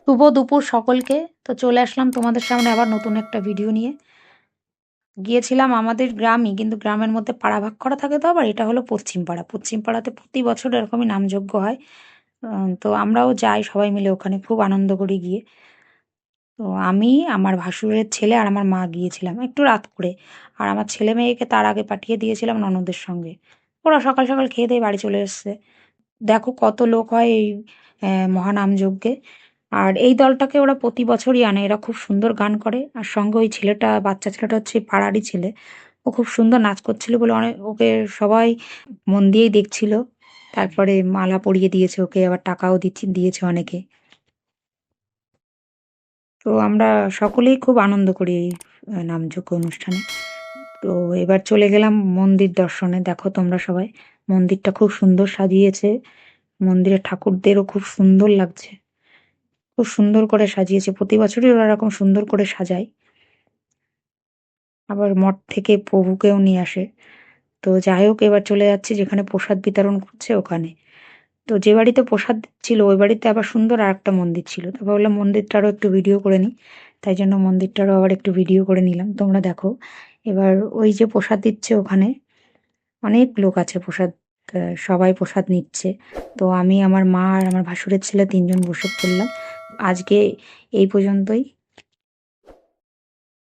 শুভ দুপুর সকলকে। তো চলে আসলাম তোমাদের সামনে আবার নতুন একটা ভিডিও নিয়ে। গিয়েছিলাম আমাদের গ্রামই, কিন্তু গ্রামের মধ্যে পাড়া ভাগ করা থাকে, তো আবার এটা হলো পশ্চিম পাড়া। পশ্চিম পাড়াতে প্রতি বছর এরকমই নামযজ্ঞ হয়। তো আমরাও যাই সবাই মিলে, ওখানে খুব আনন্দ করি গিয়ে। তো আমি, আমার ভাসুরের ছেলে আর আমার মা গিয়েছিলাম একটু রাত করে। আর আমার ছেলে মেয়েকে তার আগে পাঠিয়ে দিয়েছিলাম ননদের সঙ্গে। ওরা সকাল সকাল খেয়ে দিয়ে বাড়ি চলে এসছে। দেখো কত লোক হয় এই মহানামযজ্ঞে। আর এই দলটাকে ওরা প্রতি বছরই আনে, এরা খুব সুন্দর গান করে। আর সঙ্গে ওই ছেলেটা, বাচ্চা ছেলেটা হচ্ছে পাড়ারই ছেলে। ও খুব সুন্দর নাচ করছিল বলে অনেক ওকে সবাই মন দিয়েই দেখছিল। তারপরে মালা পরিয়ে দিয়েছে ওকে, আবার টাকাও দিয়েছে অনেকে। তো আমরা সকলেই খুব আনন্দ করি এই নামযজ্ঞ অনুষ্ঠানে। তো এবার চলে গেলাম মন্দির দর্শনে। দেখো তোমরা সবাই, মন্দিরটা খুব সুন্দর সাজিয়েছে। মন্দিরের ঠাকুরদেরও খুব সুন্দর লাগছে, খুব সুন্দর করে সাজিয়েছে। প্রতি বছরই ওরা এরকম সুন্দর করে সাজায়। আবার মঠ থেকে প্রভুকেও নিয়ে আসে। তো যাই হোক, এবার চলে যাচ্ছি যেখানে প্রসাদ বিতরণ করছে ওখানে। তো যে বাড়িতে প্রসাদ ছিল ওই বাড়িতে আবার সুন্দর আর একটা মন্দির ছিল। তো ভাবলাম মন্দিরটারও একটু ভিডিও করে নিই, তাই জন্য মন্দিরটারও আবার একটু ভিডিও করে নিলাম। তোমরা দেখো এবার ওই যে প্রসাদ দিচ্ছে ওখানে, অনেক লোক আছে প্রসাদ, সবাই প্রসাদ নিচ্ছে। তো আমি, আমার মা আর আমার ভাসুরের ছেলে তিনজন বসে পড়লাম। আজকে এই পর্যন্তই।